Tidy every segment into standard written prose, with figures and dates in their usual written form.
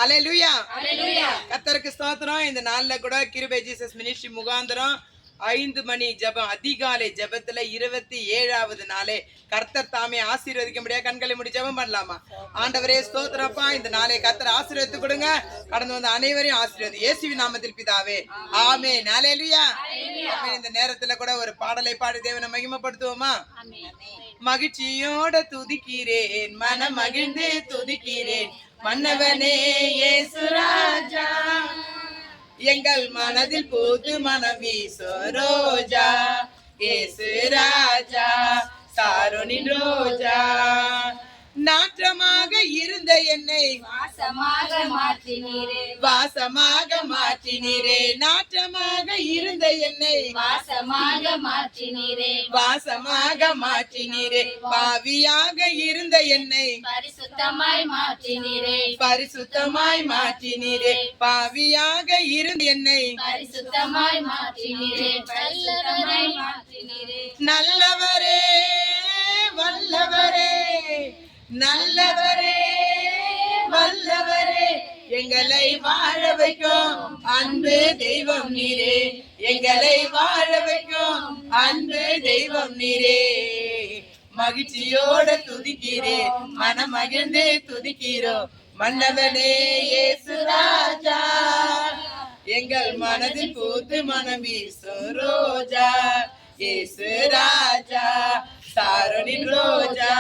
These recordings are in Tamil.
அல்லேலூயா. கர்த்தருக்கு ஸ்தோத்திரம். இந்த நாள்ல கூட கிருபை ஜீசஸ் மினிஸ்ட்ரி முகாந்திரம் 5 மணி ஜெபம், அதிகாலை ஜெபத்துல 27வது நாளே கர்த்தர் தாமே ஆசீர்வதிக்க முடியாது. கண்களை மூடி ஜெபம் பண்ணலாமா? ஆண்டவரே ஸ்தோத்திரப்பா, இந்த நாளை கர்த்தர் ஆசீர்வதித்து கொடுங்க. கடந்து வந்த அனைவரையும் ஆசீர்வதி இயேசுவின் நாமத்தில் பிதாவே, ஆமென். அல்லேலூயா. இந்த நேரத்துல கூட ஒரு பாடலை பாடி தேவனை மகிமைப்படுத்துவோமா? மகிழ்ச்சியோட துதிக்கிறேன், மன மகிழ்ந்து துதிக்கிறேன், மன்னவனே இயேசு ராஜா, எங்கள் மனதில் புது மனம் வீசோ ரோஜா, இயேசு ராஜா சாரோனின் ரோஜா, நாற்றமாக இருந்த என்னை வாசமாக மாற்றினீரே, வாசமாக மாற்றினீரே, நாற்றமாக இருந்த என்னை வாசமாக மாற்றினீரே, வாசமாக மாற்றினீரே, பாவியாக இருந்த என்னை பரிசுத்தமாய் மாற்றினீரே, பரிசுத்தமாய் மாற்றினீரே, பாவியாக இருந்த என்னை பரிசுத்தமாய் மாற்றினீரே, பரிசுத்தமாய் மாற்றினீரே, நல்லவரே வல்லவரே, நல்லவரே வல்லவரே, எங்களை வாழ வைக்கும் அன்பு தெய்வம் நீரே, எங்களை வாழ வைக்கும் அன்பு தெய்வம் நீரே, மகிழ்ச்சியோட துதிக்கிறேன், மனம் மகிழ்ந்து துதிக்கிறோம், மன்னவனே இயேசு ராஜா, எங்கள் மனதில் பூத்து மனம் வீசும் ரோஜா, இயேசு ராஜா சாரோனின் ரோஜா,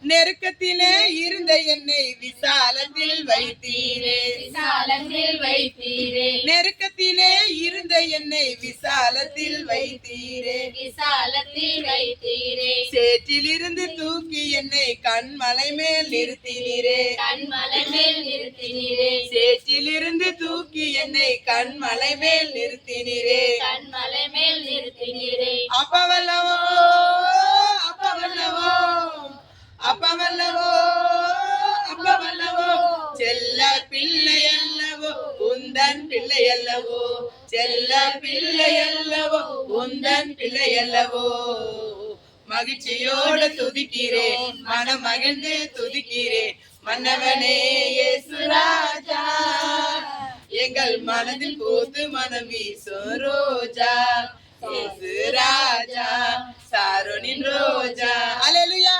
நெருக்கத்திலே இருந்த என்னை விசாலத்தில் வைத்தீரே, விசாலத்தில் வைத்தீரே, நெருக்கத்திலே இருந்த என்னை விசாலத்தில் வைத்தீரே, விசாலத்தில் வைத்தீரே, சேற்றில் இருந்து தூக்கி என்னை கண்மலை மேல் நிறுத்தினீரே, கண்மலை மேல் நிறுத்தினீரே, சேற்றில் இருந்து தூக்கி என்னை கண்மலை மேல் நிறுத்தினீரே, கண்மலை மேல் நிறுத்தினீரே, அப்பவல்லவோ அப்பவல்லவோ அப்பவல்லவோ அப்பவல்லவோ, செல்ல பிள்ளை அல்லவோ உந்தன் பிள்ளை அல்லவோ, செல்ல பிள்ளை அல்லவோ உந்தன் பிள்ளை அல்லவோ, மகிழ்ச்சியோட துதிக்கிறேன், மனம் மகிழ்ந்து துதிக்கிறேன், மன்னவனே இயேசு ராஜா, எங்கள் மனதில் பூத்து மனம் வீசும் ரோஜா, இயேசு ராஜா சாரோனின் ரோஜா. அல்லேலூயா.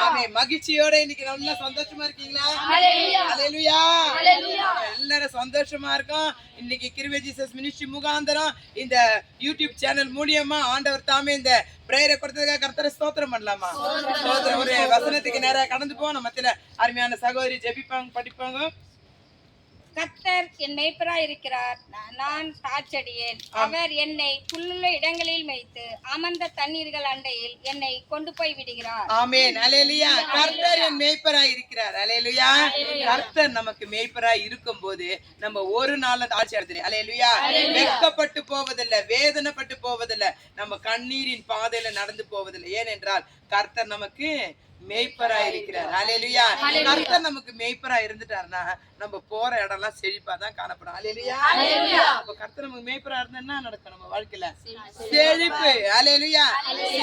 ஆமென். மகிழ்ச்சியோட இன்னைக்கு நல்லா சந்தோஷமா இருக்கீங்களா? அல்லேலூயா. எல்லாரும் சந்தோஷமா இருக்கோம். இன்னைக்கு கிருபை ஜீசஸ் மினிஸ்ட்ரி முகாந்திரம் இந்த யூடியூப் சேனல் மூலியமா ஆண்டவர் தாமே இந்த பிரேயரை கொடுத்ததுக்காக கர்த்தரை ஸ்தோத்திரம் பண்ணலாமா? ஸ்தோத்திரம். ஒரு வசனத்துக்கு நேரா கடந்து போவோம். நம்ம மத்தியில அருமையான சகோதரி ஜெபிப்பாங்க, படிப்பாங்க. கர்த்தர் என் மேய்ப்பராய் இருக்கிறார், நான் தாட்சடியேன், அவர் என்னை புல்லுள்ள இடங்களில் மேய்த்து அமர்ந்த தண்ணீர்கள் அண்டையில் என்னை கொண்டு போய் விடுகிறார். ஆமென். அல்லேலூயா. கர்த்தர் என் மேய்ப்பராய் இருக்கிறார். அல்லேலூயா. கர்த்தர் நமக்கு மேய்ப்பராய் இருக்கும்போது நம்ம ஒரு நாள் தாட்சி அடையல. அல்லேலூயா. வெட்கப்பட்டு போவதில்லை, வேதனைப்பட்டு போவதில்லை, நம்ம கண்ணீரின் பாதையில நடந்து போவதில்லை. ஏனென்றால் கர்த்தர் நமக்கு மேய்ப்பரா இருக்கிறார். அல்லேலூயா. கர்த்தர் நமக்கு மேய்ப்பரா இருந்துட்டாருன்னா நம்ம போற இடம்லாம் செழிப்பா தான் காணப்படும். அல்லேலூயா. அப்ப கர்த்தர் நமக்கு மேய்ப்பரா இருந்தா என்ன நடக்கும் நம்ம வாழ்க்கையில? செழிப்பு. அல்லேலூயா.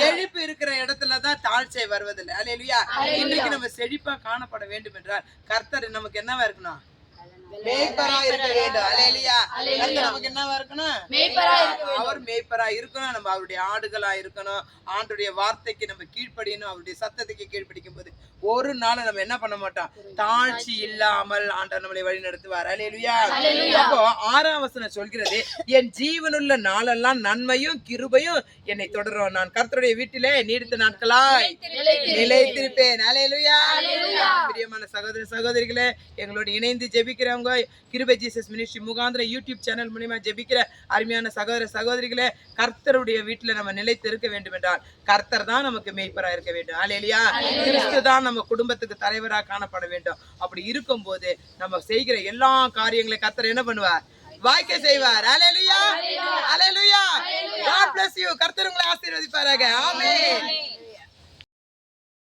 செழிப்பு இருக்கிற இடத்துலதான் தாழ்ச்சை வருவதில்லை. அல்லேலூயா. இன்னைக்கு நம்ம செழிப்பா காணப்பட வேண்டும் என்றால் கர்த்தர் நமக்கு என்னவா இருக்கணும்? மேய்ப்பரா இருக்க வேண்டும். அல்லேலூயா. கர்த்தர் நமக்கு என்னவா இருக்கணும்? மேய்ப்பரா இருக்க வேண்டும். அவர் மேய்ப்பரா இருக்கணும். நம்ம அவருடைய ஆடுகளா இருக்கணும். ஆண்டுடைய வார்த்தைக்கு நம்ம கீழ்ப்படியணும். அவருடைய சத்தத்துக்கு கீழ்ப்படிக்கும் போது ஒரு நாள் நம்ம என்ன பண்ண மாட்டோம்? தாழ்ச்சி இல்லாமல் ஆண்டவர் நம்மளை வழி நடத்துவார். அல்லேலூயா. அப்போ 6ஆம் வசனம் சொல்கிறது, என் ஜீவனுள்ள நாளெல்லாம் நன்மையும் கிருபையும் என்னை தொடரும், நான் கர்த்தருடைய வீட்டிலே நீடித்த நாட்களாய் நிலைத்திருப்பேன். அல்லேலூயா. பிரியமான சகோதர சகோதரிகளே, எங்களோட இணைந்து ஜெபிக்கிறவங்க கிருபை ஜீசஸ் மினிஸ்ட்ரி முகாந்திரம் யூடியூப் சேனல் மூலமா ஜெபிக்கிற அருமையான சகோதர சகோதரிகளே, கர்த்தருடைய வீட்டுல நம்ம நிலைத்து இருக்க வேண்டும் என்றால் கர்த்தர் தான் நமக்கு மேய்ப்பரா இருக்க வேண்டும். அல்லேலூயா. கிறிஸ்து தான் நம்ம குடும்பத்துக்கு தலைவராக காணப்பட வேண்டும். அப்படி இருக்கும் போது நம்ம செய்கிற எல்லா காரியங்களையும் கர்த்தர் என்ன பண்ணுவார்? வாய்க்க செய்வார். அல்லேலூயா. அல்லேலூயா. God bless you. கர்த்தர் உங்களை ஆசீர்வதிப்பாராக. ஆமென்.